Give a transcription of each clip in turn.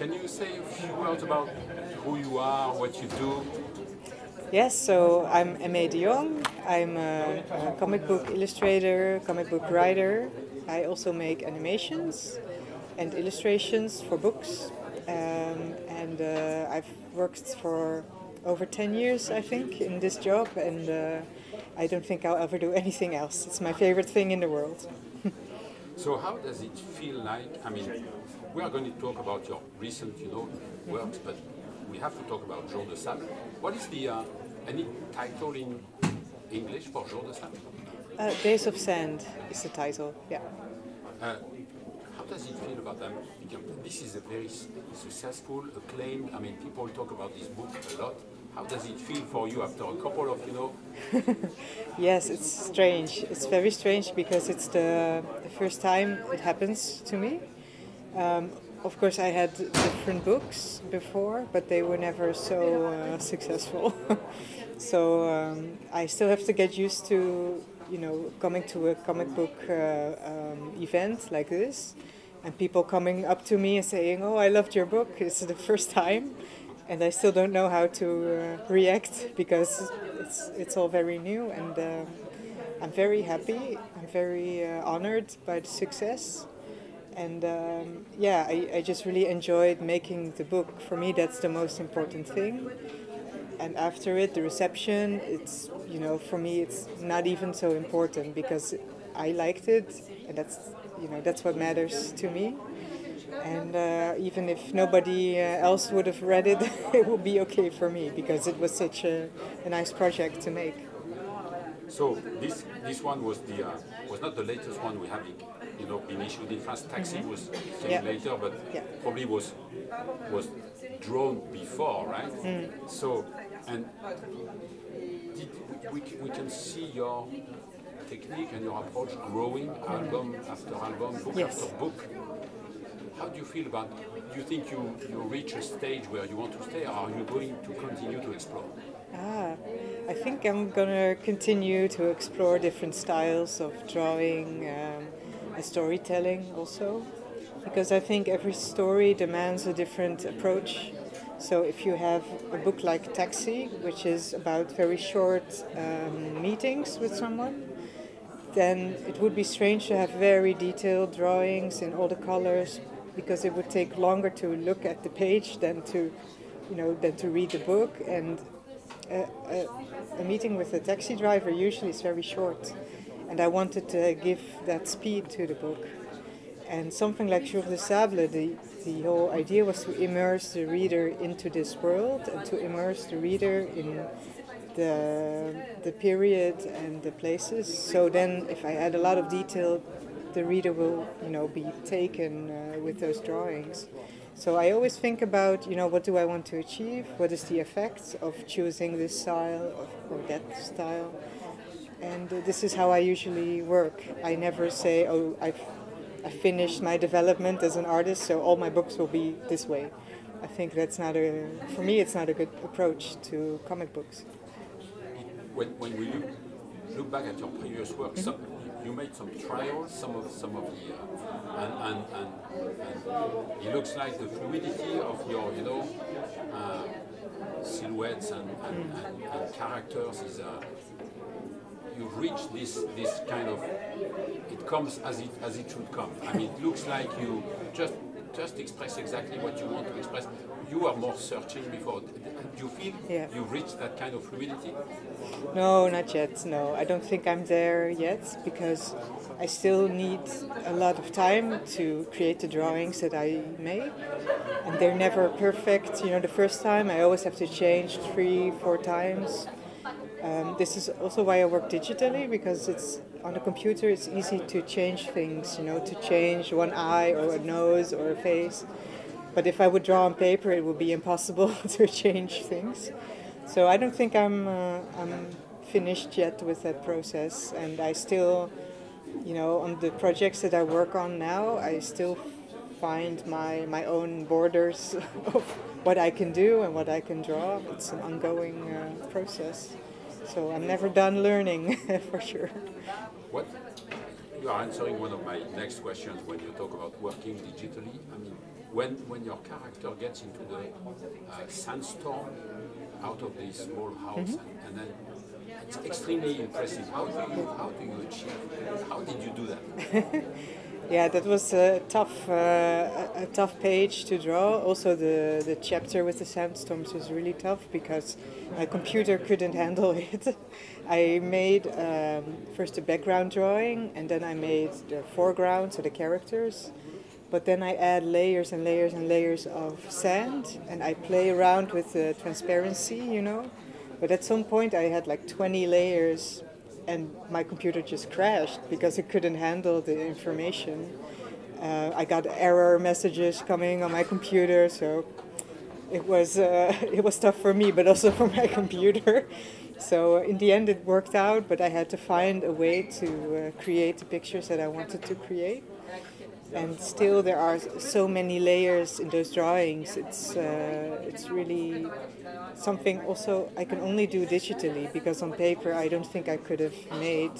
Can you say a few words about who you are, what you do? Yes, so I'm Aimée de Jongh. I'm a comic book illustrator, comic book writer. I also make animations and illustrations for books. I've worked for over 10 years, I think, in this job, and I don't think I'll ever do anything else. It's my favorite thing in the world. So how does it feel like, I mean, we are going to talk about your recent, works, but we have to talk about Jours de Sable. What is the, any title in English for Jours de Sable? Days of Sand is the title, yeah. How does it feel about them? Because this is a very successful, acclaimed, I mean, people talk about this book a lot. How does it feel for you after a couple of, Yes, it's strange. It's very strange because it's the first time it happens to me. Of course, I had different books before, but they were never so successful. So I still have to get used to, coming to a comic book event like this, and people coming up to me and saying, "Oh, I loved your book." It's the first time, and I still don't know how to react because it's all very new, and I'm very happy. I'm very honored by the success. And I just really enjoyed making the book. For me, that's the most important thing. And after it, the reception, it's, for me, it's not even so important because I liked it, and that's what matters to me. And even if nobody else would have read it, it would be okay for me because it was such a nice project to make. So this one was not the latest one we have been issued in France. Taxi was came later, but probably was drawn before, right? So and we can see your technique and your approach growing album after album, book after book. How do you feel about? Do you think you reach a stage where you want to stay, or are you going to continue to explore? I think I'm gonna continue to explore different styles of drawing and storytelling also, because I think every story demands a different approach. So if you have a book like Taxi, which is about very short meetings with someone, then it would be strange to have very detailed drawings in all the colors, because it would take longer to look at the page than to read the book. And a meeting with a taxi driver usually is very short, and I wanted to give that speed to the book. And something like Jours de Sable, the whole idea was to immerse the reader into this world and to immerse the reader in the period and the places. So then, if I add a lot of detail, the reader will, be taken with those drawings. So I always think about, what do I want to achieve? What is the effect of choosing this style or that style? And this is how I usually work. I never say, "Oh, I finished my development as an artist, so all my books will be this way." I think that's for me, it's not a good approach to comic books. When we look back at your previous work, you made some trials, some of the, and it looks like the fluidity of your, silhouettes and characters is. You've reached this kind of, it comes as it should come. I mean, it looks like you just express exactly what you want to express. You are more searching before. Do you feel you've reached that kind of fluidity? No, not yet. No, I don't think I'm there yet, because I still need a lot of time to create the drawings that I make. And they're never perfect. The first time I always have to change 3-4 times. This is also why I work digitally, because it's on the computer. It's easy to change things, to change one eye or a nose or a face. But if I would draw on paper, it would be impossible to change things. So I don't think I'm finished yet with that process, and I still, on the projects that I work on now, I still find my own borders of what I can do and what I can draw. It's an ongoing process. So I'm never done learning, for sure. You are answering one of my next questions when you talk about working digitally. I mean, when your character gets into the sandstorm out of this small house, and then it's extremely impressive. How do you achieve? How did you do that? Yeah, that was a tough page to draw. Also, the chapter with the sandstorms was really tough because my computer couldn't handle it. I made first a background drawing, and then I made the foreground, so the characters. But then I add layers and layers and layers of sand, and I play around with the transparency, you know. But at some point, I had like 20 layers, and my computer just crashed because it couldn't handle the information. I got error messages coming on my computer, so it was tough for me, but also for my computer. So in the end, it worked out, but I had to find a way to create the pictures that I wanted to create. And still, there are so many layers in those drawings. It's really something also I can only do digitally, because on paper I don't think I could have made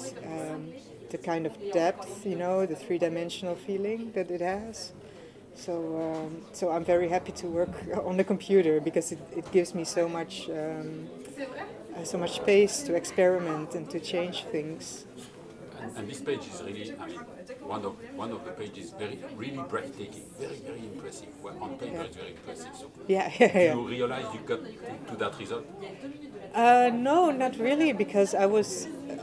the kind of depth, you know, the three-dimensional feeling that it has. So I'm very happy to work on the computer because it gives me so much space to experiment and to change things. And this page is really, I mean, one of the pages really breathtaking, very impressive. Well, on paper it's very impressive. So Yeah. you realize you got to that result? No, not really, because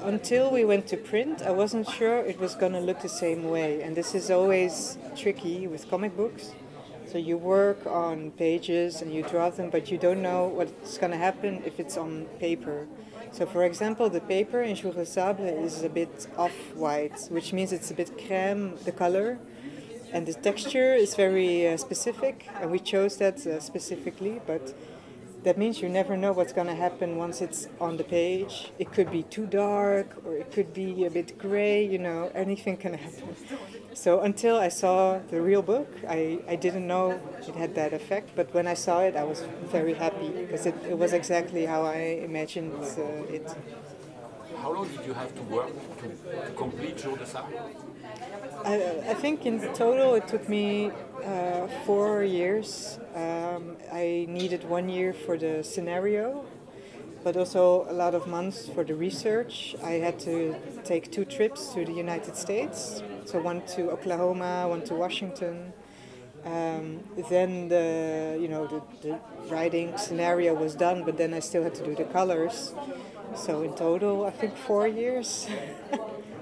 until we went to print, I wasn't sure it was going to look the same way. And this is always tricky with comic books. So you work on pages and you draw them, but you don't know what's going to happen if it's on paper. So for example, the paper in Jours de Sable is a bit off-white, which means it's a bit crème, the color. And the texture is very specific, and we chose that specifically, but that means you never know what's going to happen once it's on the page. It could be too dark, or it could be a bit gray, you know, anything can happen. So until I saw the real book, I didn't know it had that effect, but when I saw it, I was very happy, because it was exactly how I imagined it. How long did you have to work to complete Jours de Sable? I think in total it took me 4 years. I needed 1 year for the scenario, but also a lot of months for the research. I had to take 2 trips to the United States, so one to Oklahoma, one to Washington. Then the writing scenario was done, but then I still had to do the colors. So in total, I think 4 years.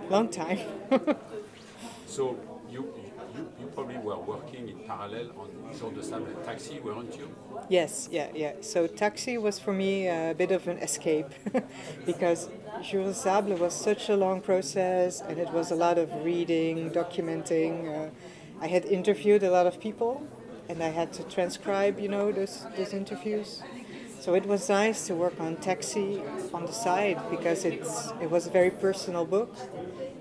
Long time. So you probably were working in parallel on Jours de Sable and Taxi, weren't you? Yes, yeah. So Taxi was for me a bit of an escape because Jours de Sable was such a long process, and it was a lot of reading, documenting. I had interviewed a lot of people, and I had to transcribe, you know, those interviews. So it was nice to work on Taxi on the side because it was a very personal book.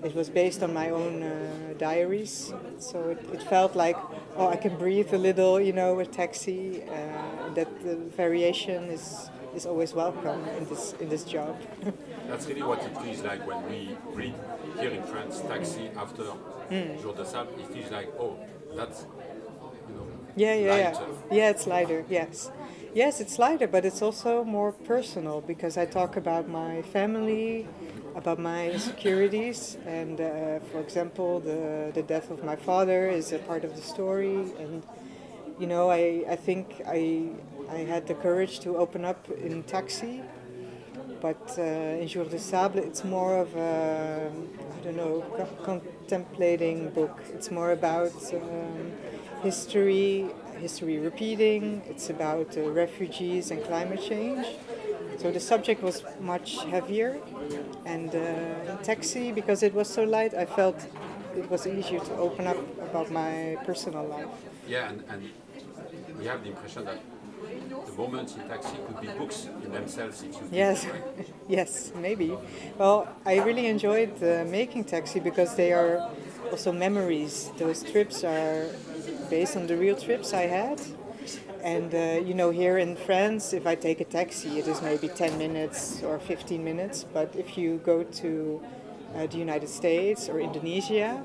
It was based on my own diaries, so it felt like, oh, I can breathe a little, you know, with Taxi. That the variation is always welcome in this job. That's really what it feels like when we read here in France Taxi after Jours de Sable. It feels like, oh, that's, you know, lighter. Yeah, it's lighter. Yes, it's lighter, but it's also more personal because I talk about my family, about my insecurities, and for example, the death of my father is a part of the story, and you know, I think I had the courage to open up in Taxi, but in Jours de Sable it's more of a, I don't know, contemplating book. It's more about history repeating. It's about refugees and climate change. So the subject was much heavier, and in Taxi, because it was so light, I felt it was easier to open up about my personal life. Yeah, and we have the impression that the moments in Taxi could be books in themselves if you Yes, right? yes, maybe. Well, I really enjoyed making Taxi because they are also memories. Those trips are based on the real trips I had. And, you know, here in France, if I take a taxi, it is maybe 10 minutes or 15 minutes. But if you go to the United States or Indonesia,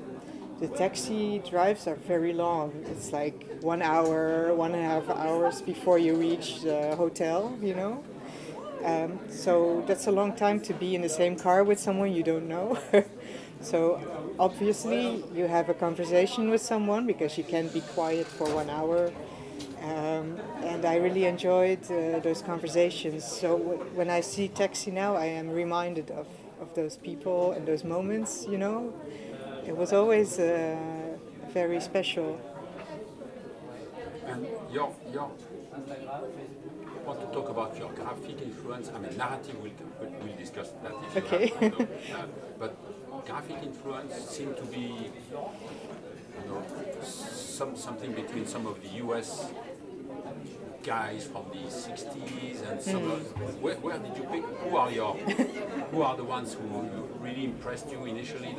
the taxi drives are very long. It's like 1 hour, 1.5 hours before you reach the hotel, you know. So that's a long time to be in the same car with someone you don't know. So obviously you have a conversation with someone because you can't be quiet for 1 hour. And I really enjoyed those conversations. So when I see Taxi now, I am reminded of those people and those moments, you know. It was always very special. And I want to talk about your graphic influence. I mean, narrative, we'll discuss that if you Okay. have, you know. But graphic influence seemed to be, you know, something between some of the US guys from the 60s and some of, where did you pick? Who are the ones who really impressed you initially?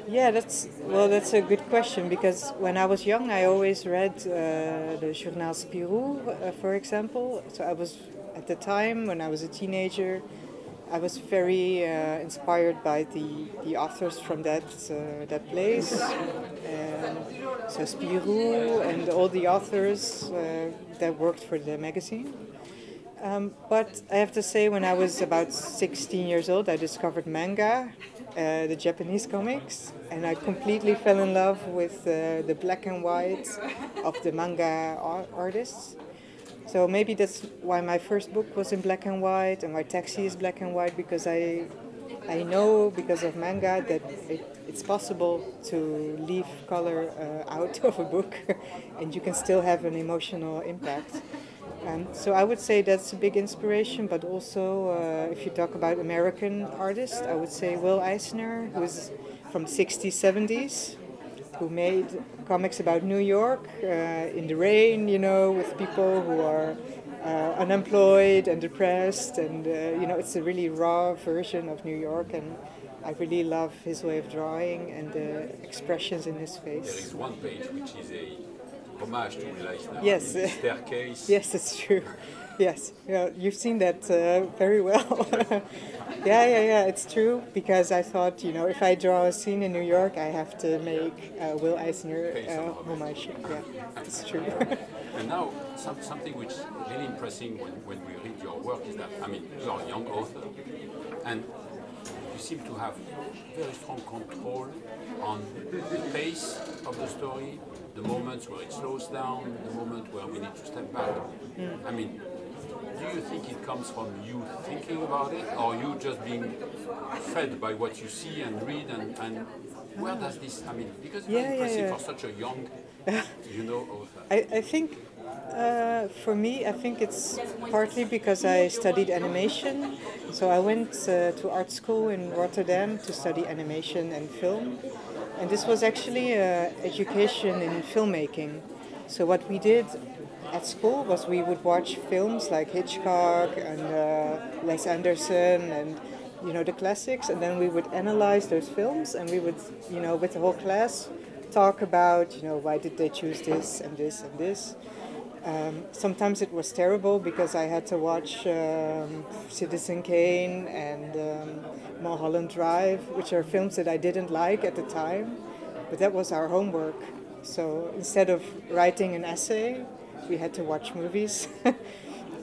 Yeah, that's a good question, because when I was young, I always read the journal Spirou, for example. So I was, at the time when I was a teenager, I was very inspired by the authors from that place. So Spirou and all the authors that worked for the magazine. But I have to say, when I was about 16 years old, I discovered manga, the Japanese comics, and I completely fell in love with the black and white of the manga artists. So maybe that's why my first book was in black and white, and why Taxi is black and white, because I know, because of manga, that it's possible to leave color out of a book and you can still have an emotional impact. So I would say that's a big inspiration, but also if you talk about American artists, I would say Will Eisner, who's from the 60s, 70s, who made comics about New York in the rain, you know, with people who are unemployed and depressed, and you know, it's a really raw version of New York, and I really love his way of drawing and the expressions in his face. There is one page which is a homage to Will Eisner. Yes. Staircase. Yes, it's true. Yes, yeah, you've seen that very well. Yeah, it's true, because I thought, you know, if I draw a scene in New York, I have to make Will Eisner homage. Yeah, it's true. And now, something which is really impressive when we read your work is that, I mean, you're a young author, and you seem to have very strong control on the pace of the story, the moments where it slows down, the moment where we need to step back. I mean, do you think it comes from you thinking about it, or you just being fed by what you see and read, and where does this, I mean, because it's impressive for such a young, you know, author. I think for me, I think it's partly because I studied animation. So I went to art school in Rotterdam to study animation and film. And this was actually education in filmmaking. So what we did at school was we would watch films like Hitchcock and Wes Anderson and, you know, the classics, and then we would analyze those films, and we would, you know, with the whole class talk about, you know, why did they choose this and this and this. Sometimes it was terrible because I had to watch Citizen Kane and Mulholland Drive, which are films that I didn't like at the time, but that was our homework. So instead of writing an essay, we had to watch movies.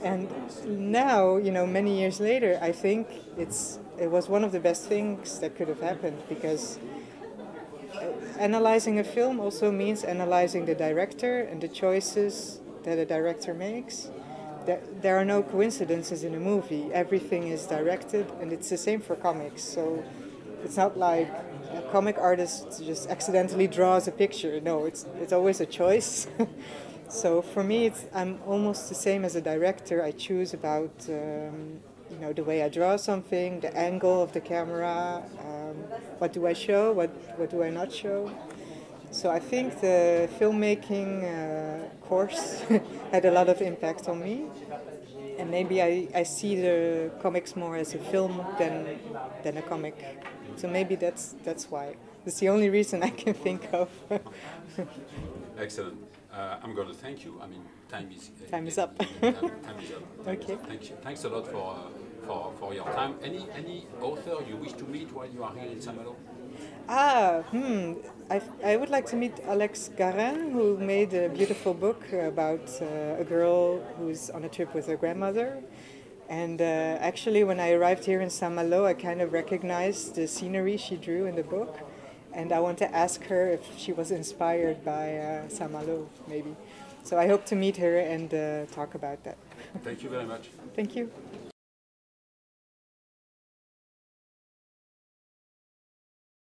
And now, you know, many years later, I think it was one of the best things that could have happened, because analyzing a film also means analyzing the director and the choices that a director makes. There are no coincidences in a movie. Everything is directed, and it's the same for comics. So it's not like a comic artist just accidentally draws a picture. No, it's always a choice. So for me, I'm almost the same as a director. I choose about you know, the way I draw something, the angle of the camera, what do I show, what do I not show. So I think the filmmaking course had a lot of impact on me, and maybe I see the comics more as a film than a comic. So maybe that's why. That's the only reason I can think of. Excellent. I'm going to thank you. I mean, time is Time is up. Time is up. Okay. Thank you. Thanks a lot for your time. Any author you wish to meet while you are here in Saint Malo? I would like to meet Alex Garin, who made a beautiful book about a girl who's on a trip with her grandmother. And actually, when I arrived here in Saint Malo, I kind of recognized the scenery she drew in the book. And I want to ask her if she was inspired by Saint Malo, maybe. So I hope to meet her and talk about that. Thank you very much. Thank you.